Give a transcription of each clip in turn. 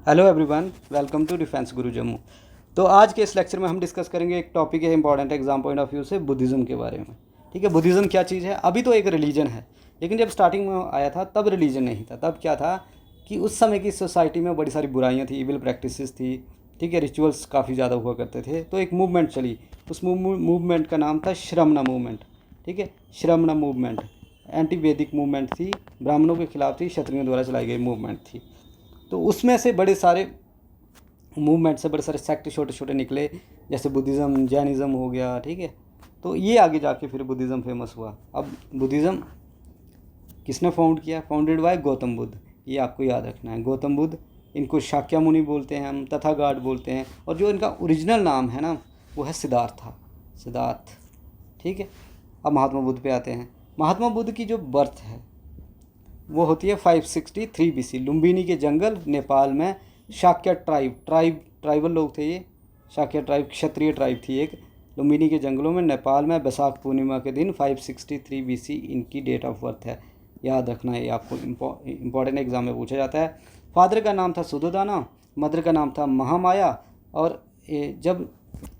Hello everyone, welcome to defence Guru Jammu. तो आज के इस लेक्चर में हम डिस्कस करेंगे एक टॉपिक है important exam point of view से, बुद्धिज़्म के बारे में। ठीक है, बुद्धिज़्म क्या चीज़ है? अभी तो एक रिलीजन है, लेकिन जब स्टार्टिंग में आया था तब रिलीजन नहीं था। तब क्या था कि उस समय की सोसाइटी में बड़ी सारी बुराइयाँ थी, इविल प्रैक्टिसेस थी। ठीक है, रिचुअल्स काफ़ी ज़्यादा हुआ करते थे। तो एक मूवमेंट चली, उस मूवमेंट का नाम था श्रमण मूवमेंट। ठीक है, श्रमण मूवमेंट एंटी वैदिक मूवमेंट थी, ब्राह्मणों के खिलाफ थी, क्षत्रियों द्वारा चलाई गई मूवमेंट थी। तो उसमें से बड़े सारे मूवमेंट से बड़े सारे सेक्ट छोटे छोटे निकले, जैसे बुद्धिज़्म, जैनिज़्म हो गया। ठीक है, तो ये आगे जाके फिर बुद्धिज़्म फेमस हुआ। अब बुद्धिज़्म किसने फाउंड किया? Founded by Gautam Buddha. ये आपको याद रखना है, गौतम बुद्ध। इनको शाक्यामुनि बोलते हैं, हम तथागाट बोलते हैं, और जो इनका ओरिजिनल नाम है ना, वो है सिद्धार्था, सिद्धार्थ। ठीक है, अब महात्मा बुद्ध पे आते हैं। महात्मा बुद्ध की जो बर्थ है वो होती है 563 BC, लुम्बिनी के जंगल, नेपाल में। शाक्य ट्राइबल लोग थे ये, शाक्य ट्राइब, क्षत्रिय ट्राइब थी एक, लुम्बिनी के जंगलों में, नेपाल में, बैसाख पूर्णिमा के दिन 563 BC इनकी डेट ऑफ बर्थ है। याद रखना है, ये आपको इम्पॉर्टेंट एग्जाम में पूछा जाता है। फादर का नाम था सुद्धोधना, मदर का नाम था महामाया। और जब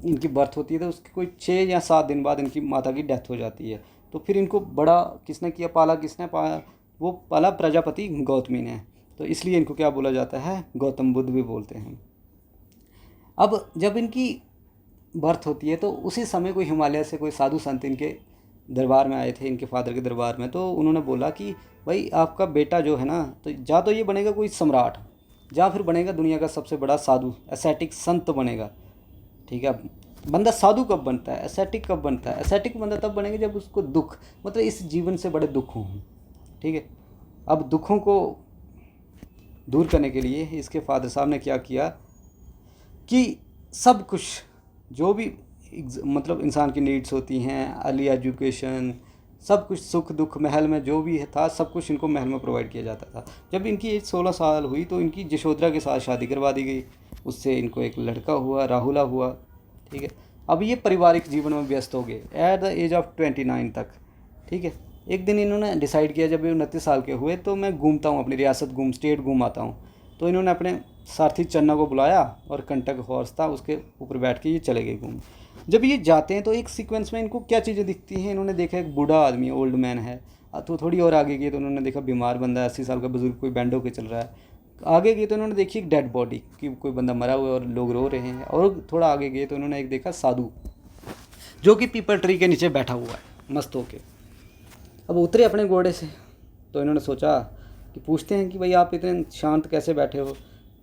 इनकी बर्थ होती है तो उसके कोई 6 या 7 दिन बाद इनकी माता की डेथ हो जाती है। तो फिर इनको बड़ा किसने किया, पाला किसने? वो पाला प्रजापति गौतमी ने। तो इसलिए इनको क्या बोला जाता है? गौतम बुद्ध भी बोलते हैं। अब जब इनकी बर्थ होती है तो उसी समय कोई हिमालय से कोई साधु संत इनके दरबार में आए थे, इनके फादर के दरबार में। तो उन्होंने बोला कि भाई आपका बेटा जो है ना, तो या तो ये बनेगा कोई सम्राट, या फिर बनेगा दुनिया का सबसे बड़ा साधु, एसेटिक संत बनेगा। ठीक है, बंदा साधु कब बनता है, एसेटिक कब बनता है? एसेटिक बंदा तब बनेगा जब उसको दुख, मतलब इस जीवन से बड़े दुख हों। ठीक है, अब दुखों को दूर करने के लिए इसके फादर साहब ने क्या किया कि सब कुछ जो भी मतलब इंसान की नीड्स होती हैं, अर्ली एजुकेशन, सब कुछ, सुख दुख, महल में जो भी था सब कुछ इनको महल में प्रोवाइड किया जाता था। जब इनकी एज 16 साल हुई तो इनकी यशोधरा के साथ शादी करवा दी गई। उससे इनको एक लड़का हुआ, राहुला हुआ। ठीक है, अब ये पारिवारिक जीवन में व्यस्त हो गए एट द एज ऑफ 29 तक। ठीक है, एक दिन इन्होंने डिसाइड किया, जब ये 29 साल के हुए, तो मैं घूमता हूँ, अपनी रियासत स्टेट घूम आता हूँ। तो इन्होंने अपने सारथी चन्ना को बुलाया, और कंटक हॉर्स था, उसके ऊपर बैठ के ये चले गए घूम। जब ये जाते हैं तो एक सीक्वेंस में इनको क्या चीज़ें दिखती हैं? इन्होंने देखा एक बूढ़ा आदमी, ओल्ड मैन है। तो थोड़ी और आगे गए तो उन्होंने देखा बीमार बंदा है, 80 साल का बुजुर्ग, कोई बैंड होकर चल रहा है। आगे गए तो उन्होंने देखी एक डेड बॉडी, कि कोई बंदा मरा हुआ है और लोग रो रहे हैं। और थोड़ा आगे गए तो उन्होंने एक देखा साधु, जो कि पीपल ट्री के नीचे बैठा हुआ है मस्त होके। अब उतरे अपने घोड़े से, तो इन्होंने सोचा कि पूछते हैं कि भाई आप इतने शांत कैसे बैठे हो?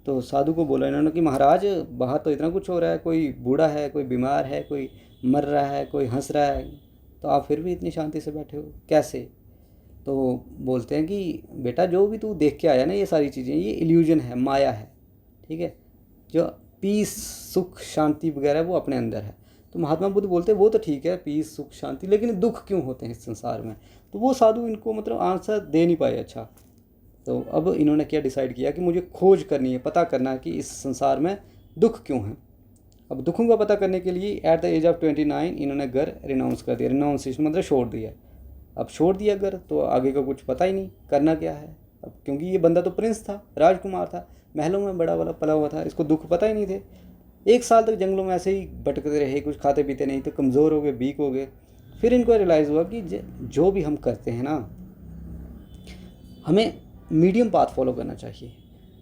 तो साधु को बोला इन्होंने कि महाराज, बाहर तो इतना कुछ हो रहा है, कोई बूढ़ा है, कोई बीमार है, कोई मर रहा है, कोई हंस रहा है, तो आप फिर भी इतनी शांति से बैठे हो कैसे? तो बोलते हैं कि बेटा, जो भी तू देख के आया ना, ये सारी चीज़ें, ये इल्यूजन है, माया है। ठीक है, जो पीस, सुख, शांति वगैरह वो अपने अंदर है। तो महात्मा बुद्ध बोलते हैं वो तो ठीक है, पीस, सुख, शांति, लेकिन दुख क्यों होते हैं इस संसार में? तो वो साधु इनको मतलब आंसर दे नहीं पाए। अच्छा, तो अब इन्होंने क्या डिसाइड किया कि मुझे खोज करनी है, पता करना है कि इस संसार में दुख क्यों है। अब दुखों का पता करने के लिए एट द एज ऑफ 29 इन्होंने घर रिनाउंस कर दिया। रिनाउंसिएशन मतलब छोड़ दिया। अब छोड़ दिया घर, तो आगे का कुछ पता ही नहीं करना क्या है। अब क्योंकि ये बंदा तो प्रिंस था, राजकुमार था, महलों में बड़ा वाला पला हुआ था, इसको दुख पता ही नहीं थे। 1 साल तक जंगलों में ऐसे ही भटकते रहे, कुछ खाते पीते नहीं, तो कमज़ोर हो गए, वीक हो गए। फिर इनको रियलाइज़ हुआ कि जो भी हम करते हैं ना, हमें मीडियम पाथ फॉलो करना चाहिए।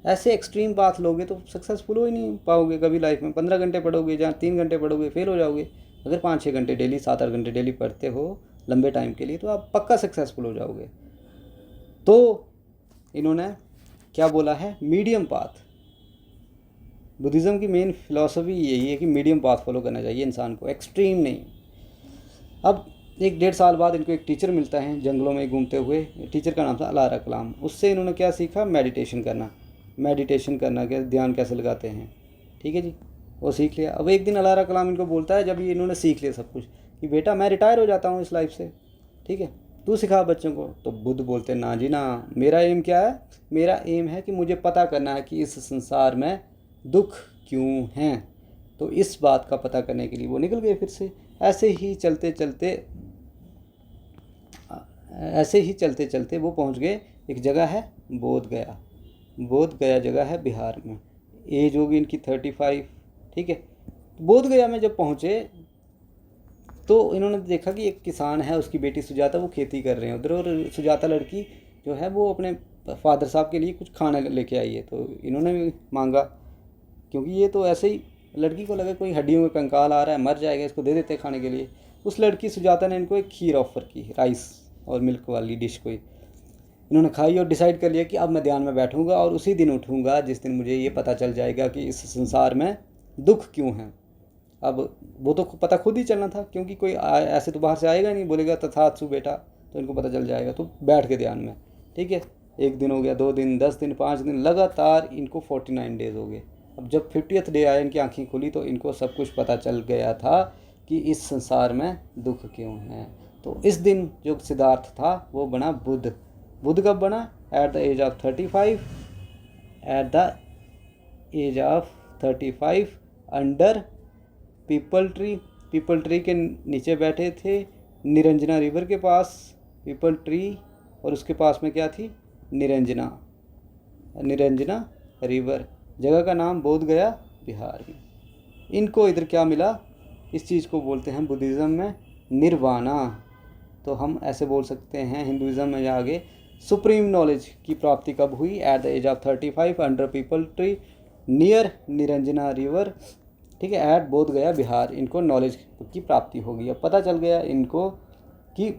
ऐसे एक्सट्रीम पाथ लोगे तो सक्सेसफुल हो ही नहीं पाओगे कभी लाइफ में। 15 घंटे पढ़ोगे, जहाँ 3 घंटे पढ़ोगे फेल हो जाओगे। अगर 5-6 घंटे डेली, 7-8 घंटे डेली पढ़ते हो लंबे टाइम के लिए, तो आप पक्का सक्सेसफुल हो जाओगे। तो इन्होंने क्या बोला है? Medium path. बुद्धिज़्म की मेन फिलॉसफी यही है कि मीडियम पाथ फॉलो करना चाहिए इंसान को, एक्सट्रीम नहीं। अब 1-1.5 साल बाद इनको एक टीचर मिलता है जंगलों में घूमते हुए। टीचर का नाम था अलारा कलाम। उससे इन्होंने क्या सीखा? मेडिटेशन करना। मेडिटेशन करना, क्या ध्यान कैसे लगाते हैं। ठीक है जी, वो सीख लिया। अब एक दिन अलारा कलाम इनको बोलता है, जब ये इन्होंने सीख लिया सब कुछ, कि बेटा मैं रिटायर हो जाता हूँ इस लाइफ से, ठीक है, तू सिखा बच्चों को। तो बुद्ध बोलते हैं ना जी ना, मेरा एम क्या है? मेरा एम है कि मुझे पता करना है कि इस संसार में दुख क्यों हैं। तो इस बात का पता करने के लिए वो निकल गए फिर से। ऐसे ही चलते चलते वो पहुंच गए, एक जगह है बोध गया। बोध गया जगह है बिहार में। एज होगी इनकी 35, ठीक है। बोध गया में जब पहुँचे तो इन्होंने देखा कि एक किसान है, उसकी बेटी सुजाता, वो खेती कर रहे हैं उधर, और सुजाता लड़की जो है वो अपने फादर साहब के लिए कुछ खाना लेके आई है। तो इन्होंने भी मांगा, क्योंकि ये तो ऐसे ही लड़की को लगा कोई हड्डियों में कंकाल आ रहा है, मर जाएगा, इसको दे देते खाने के लिए। उस लड़की सुजाता ने इनको एक खीर ऑफ़र की, राइस और मिल्क वाली डिश कोई। इन्होंने खाई और डिसाइड कर लिया कि अब मैं ध्यान में बैठूंगा और उसी दिन उठूंगा जिस दिन मुझे ये पता चल जाएगा कि इस संसार में दुख क्यों है। अब वो तो पता खुद ही चलना था, क्योंकि कोई ऐसे तो बाहर से आएगा नहीं, बोलेगा तथास्तु बेटा, तो इनको पता चल जाएगा। तो बैठ के ध्यान में, ठीक है। 1 दिन हो गया, 2 दिन, 10 दिन, 5 दिन, लगातार इनको 49 डेज हो गए। अब जब 50th डे आया, इनकी आंखें खुली, तो इनको सब कुछ पता चल गया था कि इस संसार में दुख क्यों है। तो इस दिन जो सिद्धार्थ था वो बना बुद्ध। बुद्ध कब बना? At the age of 35, at the age of 35 under peepal tree. Peepal tree के नीचे बैठे थे, निरंजना रिवर के पास, पीपल ट्री, और उसके पास में क्या थी? निरंजना रिवर। जगह का नाम बोध गया, बिहार में। इनको इधर क्या मिला? इस चीज़ को बोलते हैं बुद्धिज़्म में निर्वाणा। तो हम ऐसे बोल सकते हैं हिंदुज़्म में आगे, सुप्रीम नॉलेज की प्राप्ति कब हुई? At the age of 35 under peepal tree near Niranjana river, ठीक है, एट बोध गया, बिहार। इनको नॉलेज की प्राप्ति होगी। अब पता चल गया इनको कि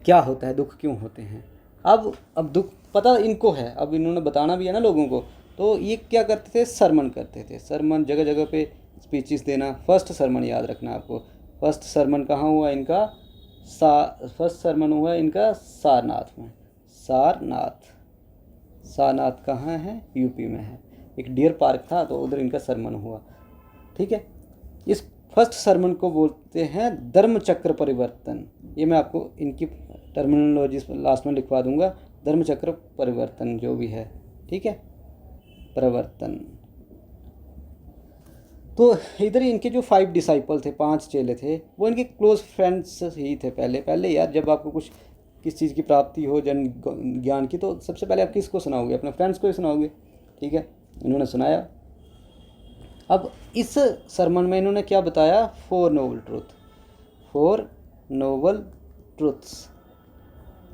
क्या होता है, दुख क्यों होते हैं। अब दुख पता इनको है, अब इन्होंने बताना भी है ना लोगों को। तो ये क्या करते थे? सरमन करते थे। सरमन, जगह जगह पे स्पीचेस देना। फर्स्ट सरमन याद रखना आपको। फर्स्ट सरमन कहाँ हुआ इनका? फर्स्ट सरमन हुआ इनका सारनाथ में। सारनाथ कहाँ है? यूपी में है। एक डियर पार्क था, तो उधर इनका सरमन हुआ, ठीक है। इस फर्स्ट सरमन को बोलते हैं धर्म चक्र परिवर्तन। ये मैं आपको इनकी टर्मिनोलॉजी लास्ट में लिखवा दूंगा। धर्म चक्र परिवर्तन जो भी है, ठीक है, परिवर्तन। तो इधर इनके जो 5 डिसाइपल थे, 5 चेले थे, वो इनके क्लोज फ्रेंड्स ही थे। पहले यार, जब आपको किस चीज़ की प्राप्ति हो, जन ज्ञान की, तो सबसे पहले आप किसको सुनाओगे? अपने फ्रेंड्स को ही सुनाओगे, ठीक है। इन्होंने सुनाया। अब इस सरमन में इन्होंने क्या बताया? 4 नोबल ट्रूथ्स।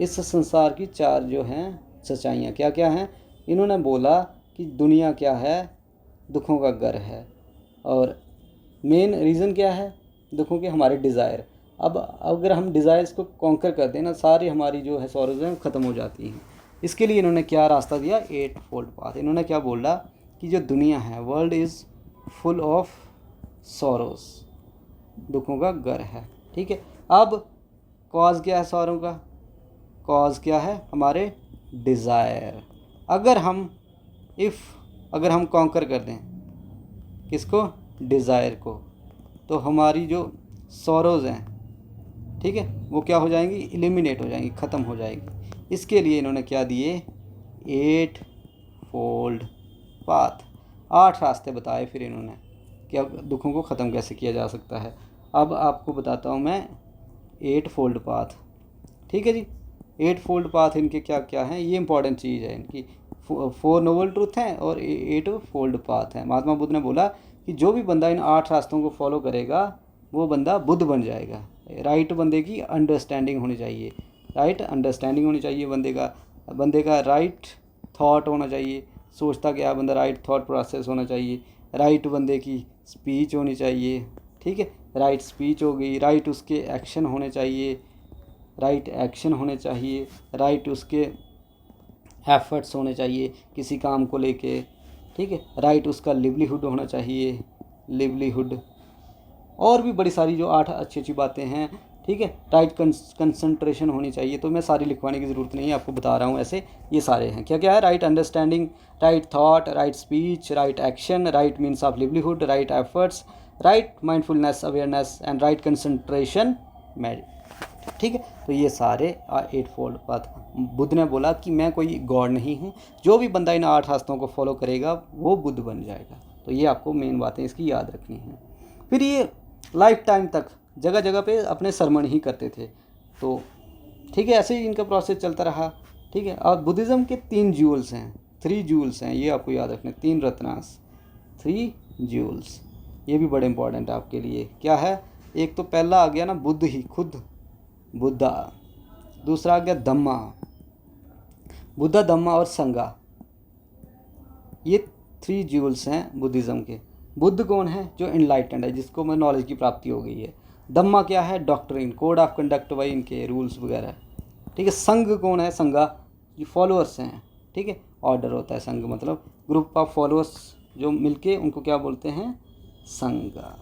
इस संसार की 4 जो हैं सच्चाइयाँ क्या क्या हैं। इन्होंने बोला कि दुनिया क्या है? दुखों का घर है। और मेन रीज़न क्या है दुखों के? हमारे डिज़ायर। अब अगर हम डिज़ायर्स को कॉन्कर कर दें ना, सारी हमारी जो है सॉरोज़ हैं ख़त्म हो जाती हैं। इसके लिए इन्होंने क्या रास्ता दिया? 8 फोल्ड पाथ। इन्होंने क्या बोला कि जो दुनिया है, वर्ल्ड इज़ फुल ऑफ सॉरोज़, दुखों का घर है, ठीक है। अब कॉज क्या है सॉरो का? कॉज क्या है? हमारे डिज़ायर। अगर हम कॉन्कर कर दें किसको? डिज़ायर को, तो हमारी जो सॉरोज़ हैं, ठीक है, वो क्या हो जाएंगी? एलिमिनेट हो जाएंगी, ख़त्म हो जाएगी। इसके लिए इन्होंने क्या दिए? 8 फोल्ड पाथ। 8 रास्ते बताए फिर इन्होंने कि अब दुखों को ख़त्म कैसे किया जा सकता है। अब आपको बताता हूँ मैं 8 फोल्ड पाथ, ठीक है जी। 8 फोल्ड पाथ इनके क्या क्या हैं, ये इंपॉर्टेंट चीज़ है इनकी। 4 नोबल ट्रूथ हैं और 8 फोल्ड पाथ हैं। महात्मा बुद्ध ने बोला कि जो भी बंदा इन 8 रास्तों को फॉलो करेगा वो बंदा बुद्ध बन जाएगा। राइट बंदे की अंडरस्टैंडिंग होनी चाहिए, राइट अंडरस्टैंडिंग होनी चाहिए बंदे का राइट थॉट होना चाहिए, सोचता क्या बंदा, राइट थॉट प्रोसेस होना चाहिए। राइट बंदे की स्पीच होनी चाहिए, ठीक है, राइट स्पीच हो गई। राइट उसके एक्शन होने चाहिए, राइट उसके एफर्ट्स होने चाहिए किसी काम को लेके, ठीक है। राइट उसका लिवलीहुड होना चाहिए, लिवलीहुड। और भी बड़ी सारी जो 8 अच्छी बातें हैं, ठीक है। राइट कंसंट्रेशन होनी चाहिए। तो मैं सारी लिखवाने की ज़रूरत नहीं है, आपको बता रहा हूँ ऐसे। ये सारे हैं क्या क्या है? Right understanding, right thought, right speech, right action, right means of livelihood, right efforts, right mindfulness, awareness and right concentration, ठीक है। तो ये सारे 8 फोल्ड पाथ। बुद्ध ने बोला कि मैं कोई गॉड नहीं हूँ, जो भी बंदा इन 8 रास्तों को फॉलो करेगा वो बुद्ध बन जाएगा। तो ये आपको मेन बातें इसकी याद रखनी है। फिर ये लाइफ टाइम तक जगह जगह पे अपने सरमन ही करते थे। तो ठीक है, ऐसे ही इनका प्रोसेस चलता रहा, ठीक है। और बुद्धिज़्म के 3 ज्यूल्स हैं, 3 जूल्स हैं, ये आपको याद रखना है, 3 रत्नास, 3 जूल्स, ये भी बड़े इंपॉर्टेंट है आपके लिए। क्या है, एक तो पहला आ गया ना बुद्ध ही खुद, बुद्धा, दूसरा आ गया धम्मा, बुद्धा धम्मा और संगा, ये 3 जूल्स हैं बुद्धिज़्म के। बुद्ध कौन है, जो इनलाइटेंड है, जिसको मैं नॉलेज की प्राप्ति हो गई है। धम्मा क्या है, डॉक्ट्रिन, कोड ऑफ कंडक्ट, वही इनके रूल्स वगैरह, ठीक है। संघ कौन है, संघा, ये फॉलोअर्स हैं, ठीक है, ऑर्डर होता है संघ, मतलब ग्रुप ऑफ फॉलोअर्स जो मिलके उनको क्या बोलते हैं, संघा।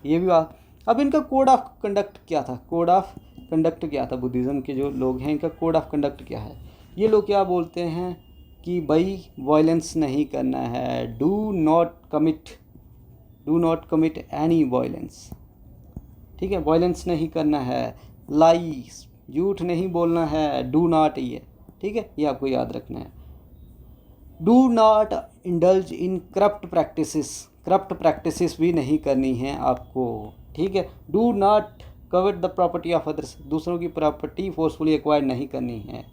ये भी बात। अब इनका कोड ऑफ कंडक्ट क्या था, कोड ऑफ कंडक्ट क्या था, बुद्धिज़्म के जो लोग हैं इनका कोड ऑफ कंडक्ट क्या है। ये लोग क्या बोलते हैं कि भाई वायलेंस नहीं करना है, do not commit any violence, ठीक है, वायलेंस नहीं करना है, लाइस, झूठ नहीं बोलना है, डू नॉट, ये ठीक है, ये आपको याद रखना है। Do not indulge in corrupt practices भी नहीं करनी है आपको, ठीक है। Do not covet the property of others, दूसरों की प्रॉपर्टी फोर्सफुली एक्वायर नहीं करनी है।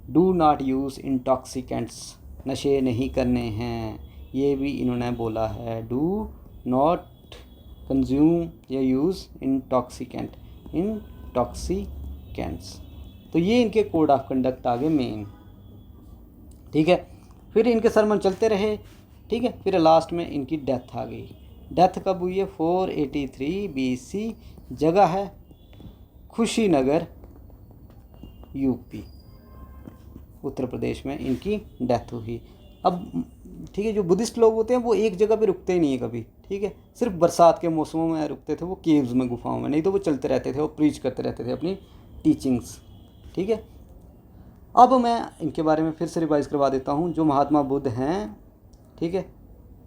डू नॉट यूज़ इंटॉक्सिकेंट्स, नशे नहीं करने हैं, ये भी इन्होंने बोला है। डू नॉट कंज्यूम या यूज़ इंटॉक्सिकेंट्स, तो ये इनके कोड ऑफ कंडक्ट आ गए मेन, ठीक है। फिर इनके सरमन चलते रहे, ठीक है, फिर लास्ट में इनकी डेथ आ गई। डेथ कब हुई है, 483 BC, जगह है खुशीनगर, यूपी, उत्तर प्रदेश में इनकी डेथ हुई। अब ठीक है, जो बुद्धिस्ट लोग होते हैं वो एक जगह पे रुकते ही नहीं है कभी, ठीक है, सिर्फ बरसात के मौसमों में रुकते थे वो केव्स में, गुफाओं में, नहीं तो वो चलते रहते थे, वो प्रीच करते रहते थे अपनी टीचिंग्स, ठीक है। अब मैं इनके बारे में फिर से रिवाइज करवा देता हूँ। जो महात्मा बुद्ध हैं, ठीक है,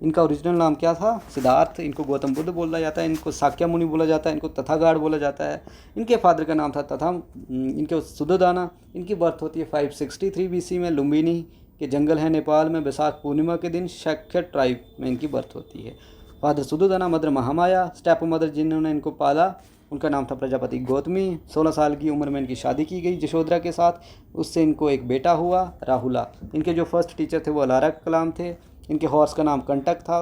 इनका ओरिजिनल नाम क्या था, सिद्धार्थ, इनको गौतम बुद्ध बोला जाता है, इनको साक्या मुनि बोला जाता है, इनको तथागाढ़ बोला जाता है। इनके फादर का नाम था इनके सुद्धोधना। इनकी बर्थ होती है 563 BC में, लुम्बिनी के जंगल है नेपाल में, बैसाख पूर्णिमा के दिन शैक्य ट्राइब में इनकी बर्थ होती है। Father Suddhodana, mother Mahamaya, stepmother जिन्होंने इनको पाला उनका नाम था प्रजापति गौतमी। 16 साल की उम्र में इनकी शादी की गई यशोधरा के साथ, उससे इनको एक बेटा हुआ राहुला। इनके जो फर्स्ट टीचर थे वो अलारा कलाम थे। इनके हॉर्स का नाम कंटक था,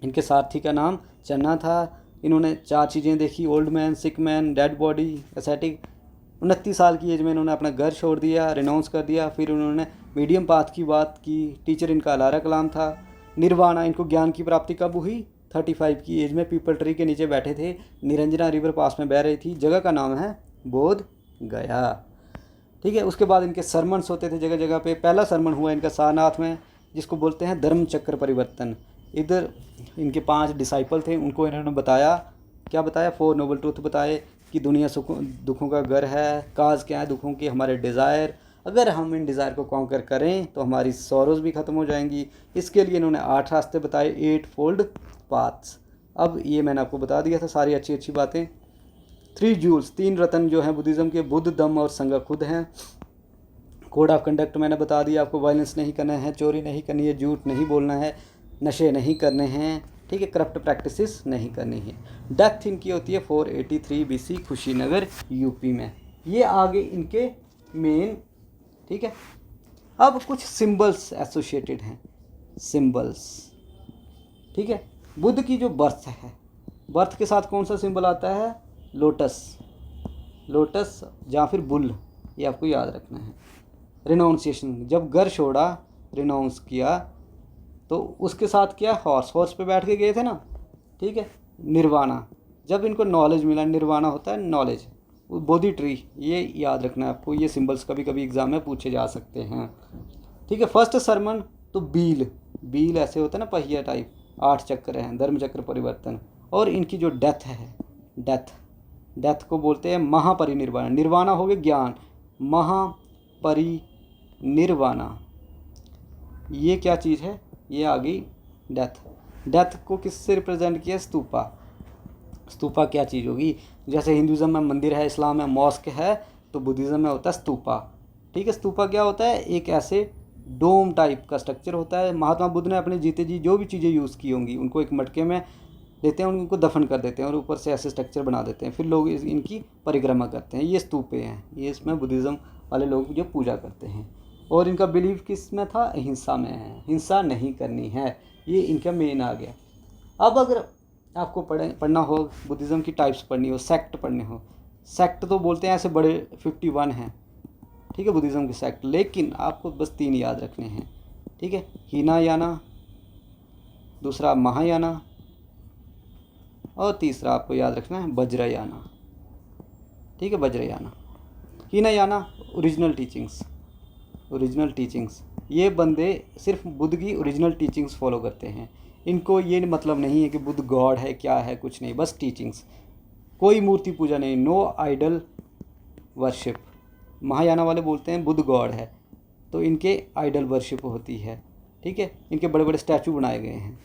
इनके सारथी का नाम चन्ना था। इन्होंने 4 चीज़ें देखी, old man, sick man, dead body, ascetic. 29 साल की एज में इन्होंने अपना घर छोड़ दिया, रिनाउंस कर दिया। फिर उन्होंने मीडियम पाथ की बात की। टीचर इनका अलारा कलाम था। निर्वाणा, इनको ज्ञान की प्राप्ति कब हुई, 35 की एज में पीपल ट्री के नीचे बैठे थे, निरंजना रिवर पास में बह रही थी, जगह का नाम है बोध गया, ठीक है। उसके बाद इनके सरमन्स होते थे जगह जगह पे। पहला सरमन हुआ इनका सारनाथ में, जिसको बोलते हैं धर्म चक्र परिवर्तन। इधर इनके 5 डिसाइपल थे, उनको इन्होंने बताया, क्या बताया, 4 नोबल ट्रूथ बताए कि दुनिया दुखों का घर है, काज क्या है दुखों की, हमारे डिज़ायर, अगर हम इन डिज़ायर को कॉन्कर करें तो हमारी सॉरोज भी ख़त्म हो जाएंगी। इसके लिए इन्होंने 8 रास्ते बताए, 8 फोल्ड पाथ्स। अब ये मैंने आपको बता दिया था सारी अच्छी अच्छी बातें। 3 जूल्स, 3 रत्न जो हैं बुद्धिज़्म के, बुद्ध, धम्म और संघ खुद हैं। कोड ऑफ कंडक्ट मैंने बता दिया आपको, वायलेंस नहीं करना है, चोरी नहीं करनी है, झूठ नहीं बोलना है, नशे नहीं करने हैं, ठीक है, करप्ट प्रैक्टिसेस नहीं करनी है। डेथ इनकी होती है 483 BC खुशीनगर यूपी में। ये आगे इनके मेन, ठीक है। अब कुछ सिंबल्स एसोसिएटेड हैं, सिंबल्स, ठीक है। बुद्ध की जो बर्थ है, बर्थ के साथ कौन सा सिंबल आता है, लोटस, लोटस या फिर बुल, ये आपको याद रखना है। रिनाउंसिएशन, जब घर छोड़ा, रिनाउंस किया, तो उसके साथ क्या, हॉर्स पे बैठ के गए थे ना, ठीक है। निर्वाणा, जब इनको नॉलेज मिला, निर्वाणा होता है नॉलेज। बोधि ट्री, ये याद रखना है आपको, ये सिंबल्स कभी कभी एग्जाम में पूछे जा सकते हैं, ठीक है। फर्स्ट सरमन तो बील ऐसे होता है ना, पहिया टाइप, 8 चक्र हैं, धर्म चक्र परिवर्तन। और इनकी जो डेथ है, डेथ को बोलते हैं महापरिनिर्वाण। निर्वाणा हो गया ज्ञान, महापरिनिर्वाणा, ये क्या चीज़ है, ये आ गई डेथ को किससे रिप्रेजेंट किया, स्तूपा क्या चीज़ होगी, जैसे हिंदुज़म में मंदिर है, इस्लाम में मॉस्क है, तो बुद्धिज़्म में होता है स्तूपा, ठीक है। स्तूपा क्या होता है, एक ऐसे डोम टाइप का स्ट्रक्चर होता है। महात्मा बुद्ध ने अपने जीते जी जो भी चीज़ें यूज़ की होंगी उनको एक मटके में लेते हैं, उनको दफन कर देते हैं और ऊपर से ऐसे स्ट्रक्चर बना देते हैं, फिर लोग इनकी परिक्रमा करते हैं। ये स्तूपे हैं, ये इसमें बुद्धिज़्म वाले लोग जो पूजा करते हैं। और इनका बिलीव किस में था, अहिंसा में है, हिंसा नहीं करनी है, ये इनका मेन आ गया। अब अगर आपको पढ़ना हो, बुद्धिज़्म की टाइप्स पढ़नी हो, सेक्ट पढ़ने हो, सेक्ट तो बोलते हैं ऐसे बड़े 51 हैं, ठीक है, बुद्धिज़्म के सेक्ट, लेकिन आपको बस 3 याद रखने हैं, ठीक है, हीनायाना, दूसरा महायाना, और तीसरा आपको याद रखना है वज्रयाना, ठीक है, वज्रयाना। हीनायाना ओरिजिनल टीचिंग्स, ये बंदे सिर्फ बुद्ध की ओरिजिनल टीचिंग्स फॉलो करते हैं। इनको ये मतलब नहीं है कि बुद्ध गॉड है, क्या है, कुछ नहीं, बस टीचिंग्स, कोई मूर्ति पूजा नहीं, नो आइडल वर्शिप। महायाना वाले बोलते हैं बुद्ध गॉड है, तो इनके आइडल वर्शिप होती है, ठीक है, इनके बड़े बड़े स्टैचू बनाए गए हैं।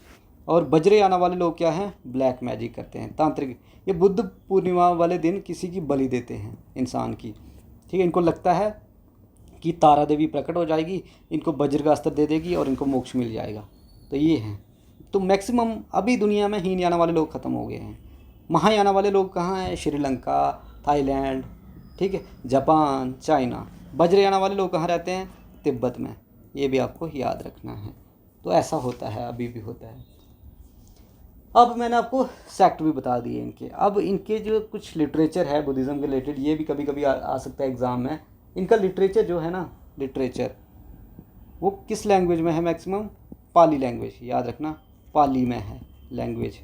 और वज्रयाना वाले लोग क्या हैं, ब्लैक मैजिक करते हैं, तांत्रिक। ये बुद्ध पूर्णिमा वाले दिन किसी की बलि देते हैं, इंसान की, ठीक है, इनको लगता है कि तारा देवी प्रकट हो जाएगी, इनको वज्र का अस्त्र दे देगी और इनको मोक्ष मिल जाएगा, तो ये हैं। तो मैक्सिमम अभी दुनिया में हीनयाना वाले लोग ख़त्म हो गए हैं। महायाना वाले लोग कहाँ हैं, श्रीलंका, थाईलैंड, ठीक है, जापान, चाइना। वज्रयाना वाले लोग कहाँ रहते हैं, तिब्बत में, ये भी आपको याद रखना है। तो ऐसा होता है, अभी भी होता है। अब मैंने आपको सेक्ट भी बता दिए इनके। अब इनके जो कुछ लिटरेचर है बुद्धिज़्म के रिलेटेड, ये भी कभी कभी आ सकता है एग्ज़ाम में। इनका लिटरेचर जो है ना, लिटरेचर वो किस लैंग्वेज में है, मैक्सिमम पाली लैंग्वेज, याद रखना, पाली में है लैंग्वेज,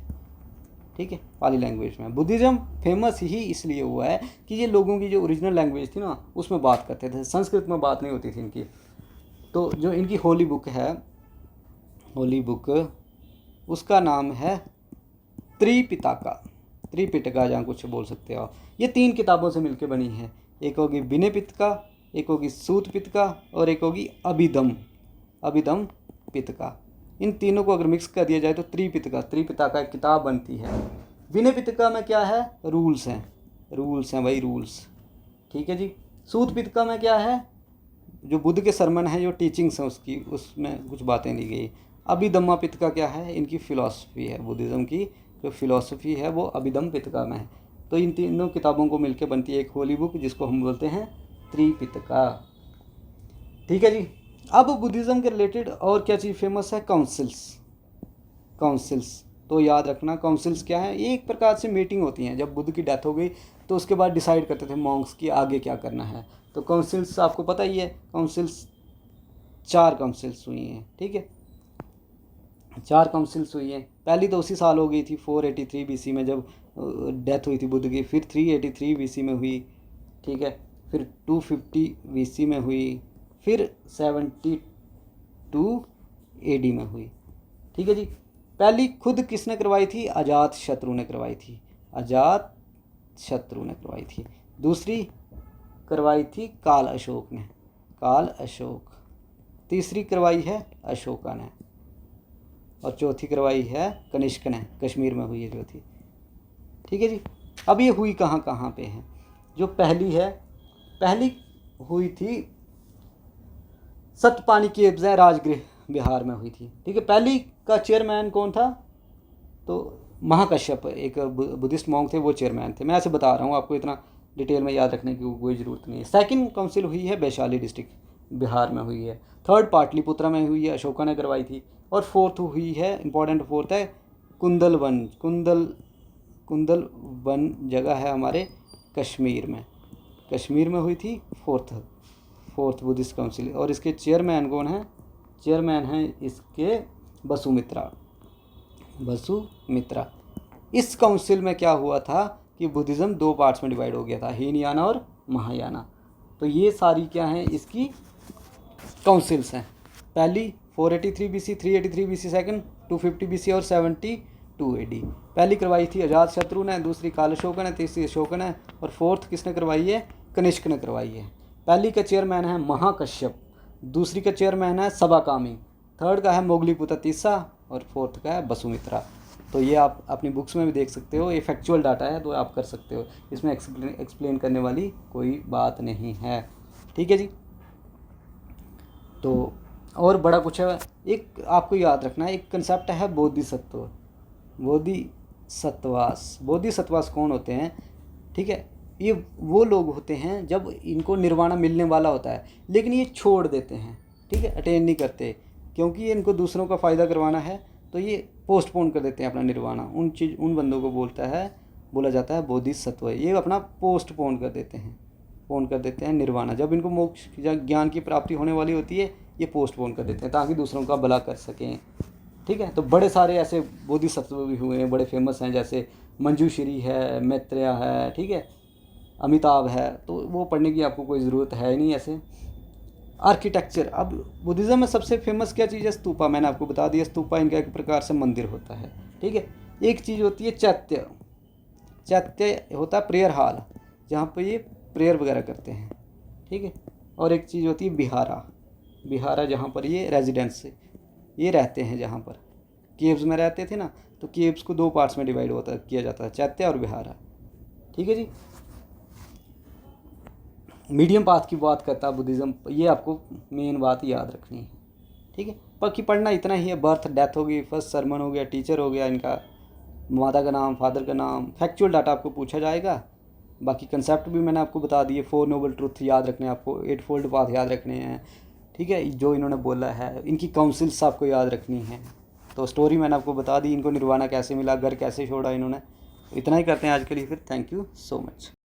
ठीक है, पाली लैंग्वेज में। बुद्धिज़्म फेमस ही इसलिए हुआ है कि ये लोगों की जो ओरिजिनल लैंग्वेज थी ना, उसमें बात करते थे, संस्कृत में बात नहीं होती थी इनकी। तो जो इनकी होली बुक है, होली बुक, उसका नाम है त्रिपिटका, जहाँ कुछ बोल सकते हो। ये 3 किताबों से मिलकर बनी है, एक होगी विनय पिटका, एक होगी सूत पिटका, और एक होगी अभिधम पिटका। इन तीनों को अगर मिक्स कर दिया जाए तो त्रिपिटका एक किताब बनती है। विनय पिटका में क्या है, रूल्स हैं भाई, रूल्स, ठीक है जी। सूत पिटका में क्या है, जो बुद्ध के सरमन हैं, जो टीचिंग्स हैं उसकी, उसमें कुछ बातें दी गई। अभिधम्मा पिटका क्या है, इनकी फ़िलॉसफी है, बुद्धिज़्म की जो फ़िलॉसफी है वो अभिधम पिटका में है। तो इन तीनों किताबों को मिलकर बनती है एक होली बुक, जिसको हम बोलते हैं त्रिपिटका, ठीक है जी। अब बुद्धिज़्म के रिलेटेड और क्या चीज़ फेमस है, काउंसिल्स। तो याद रखना, काउंसिल्स क्या है, ये एक प्रकार से मीटिंग होती हैं। जब बुद्ध की डेथ हो गई तो उसके बाद डिसाइड करते थे मॉन्क्स की आगे क्या करना है। तो काउंसिल्स आपको पता ही है, काउंसिल्स 4 काउंसिल्स हुई हैं, ठीक है, 4 काउंसिल्स हुई हैं। पहली तो उसी साल हो गई थी 483 BC में, जब डेथ हुई थी बुद्ध की। फिर 383 BC में हुई, ठीक है, फिर 250 BC में हुई, फिर 72 AD में हुई, ठीक है जी। पहली खुद किसने करवाई थी, अजात शत्रु ने करवाई थी। दूसरी करवाई थी काल अशोक। तीसरी करवाई है अशोका ने, और चौथी करवाई है कनिष्क ने, कश्मीर में हुई है चौथी, ठीक है जी। अब ये हुई कहाँ पे है, जो पहली हुई थी सतपानी की एब्ज़ राजगृह, बिहार में हुई थी, ठीक है। पहली का चेयरमैन कौन था, तो महाकश्यप, एक बुद्धिस्ट मॉन्क थे, वो चेयरमैन थे। मैं ऐसे बता रहा हूँ, आपको इतना डिटेल में याद रखने की कोई ज़रूरत नहीं है। सेकंड काउंसिल हुई है वैशाली डिस्ट्रिक्ट, बिहार में हुई है। थर्ड पाटलिपुत्रा में हुई है, अशोका ने करवाई थी। और फोर्थ हुई है, इंपॉर्टेंट फोर्थ है कुंदलवन जगह है हमारे कश्मीर में हुई थी फोर्थ बुद्धिस्ट काउंसिल। और इसके चेयरमैन कौन है, चेयरमैन हैं इसके वसुमित्रा। इस काउंसिल में क्या हुआ था कि बुद्धिज़्म 2 पार्ट्स में डिवाइड हो गया था, हीनयाना और महायाना। तो ये सारी क्या हैं, इसकी काउंसिल्स हैं। पहली 483 BC, 383 BC सेकंड, 250 BC और 72 AD। पहली करवाई थी अजात शत्रु ने, दूसरी काल अशोक ने, तीसरी अशोक ने, और फोर्थ किसने करवाई है, कनिष्क ने करवाई है। पहली का चेयरमैन है महाकश्यप, दूसरी का चेयरमैन है सबाकामी, थर्ड का है मोगलीपुत्र तीसरा, और फोर्थ का है वसुमित्रा। तो ये आप अपनी बुक्स में भी देख सकते हो, ये फैक्चुअल डाटा है, तो आप कर सकते हो, इसमें एक्सप्लेन करने वाली कोई बात नहीं है, ठीक है जी। तो और बड़ा कुछ है, एक आपको याद रखना है, एक कंसेप्ट है बोधिसत्वास कौन होते हैं, ठीक है। ये वो लोग होते हैं जब इनको निर्वाणा मिलने वाला होता है, लेकिन ये छोड़ देते हैं, ठीक है, अटेन नहीं करते, क्योंकि ये इनको दूसरों का फ़ायदा करवाना है, तो ये पोस्टपोन कर देते हैं अपना निर्वाणा। उन बंदों को बोला जाता है बोधिसत्व। ये अपना पोस्टपोन कर देते हैं निर्वाणा। जब इनको मोक्ष या ज्ञान की प्राप्ति होने वाली होती है, ये पोस्टपोन कर देते हैं ताकि दूसरों का भला कर सकें, ठीक है। तो बड़े सारे ऐसे बोधिसत्व भी हुए हैं, बड़े फेमस हैं, जैसे मंजूश्री है, मैत्रेय है, ठीक है, अमिताभ है, तो वो पढ़ने की आपको कोई ज़रूरत है नहीं। ऐसे आर्किटेक्चर, अब बुद्धिज़्म में सबसे फेमस क्या चीज़ है? स्तूपा। मैंने आपको बता दिया, स्तूपा इनका एक प्रकार से मंदिर होता है, ठीक है। एक चीज़ होती है चैत्य होता है प्रेयर हॉल, जहाँ पर ये प्रेयर वगैरह करते हैं, ठीक है। और एक चीज़ होती है बिहारा, जहाँ पर ये रेजिडेंस से ये रहते हैं, जहाँ पर केव्स में रहते थे ना, तो केव्स को 2 पार्ट्स में डिवाइड किया जाता है, चैत्य और बिहारा, ठीक है जी। मीडियम पाथ की बात करता है बुद्धिज़्म, ये आपको मेन बात याद रखनी है, ठीक है। बाकी पढ़ना इतना ही है, बर्थ डेथ होगी, फर्स्ट सरमन हो गया, टीचर हो गया, इनका माता का नाम, फादर का नाम, फैक्चुअल डाटा आपको पूछा जाएगा। बाकी कंसेप्ट भी मैंने आपको बता दिए, 4 नोबल ट्रुथ याद रखने हैं आपको, 8 फोल्ड पाथ याद रखने हैं, ठीक है, जो इन्होंने बोला है। इनकी काउंसिल्स आपको याद रखनी है। तो स्टोरी मैंने आपको बता दी, इनको निर्वाणा कैसे मिला, घर कैसे छोड़ा इन्होंने। इतना ही करते हैं आज के लिए, फिर थैंक यू सो मच।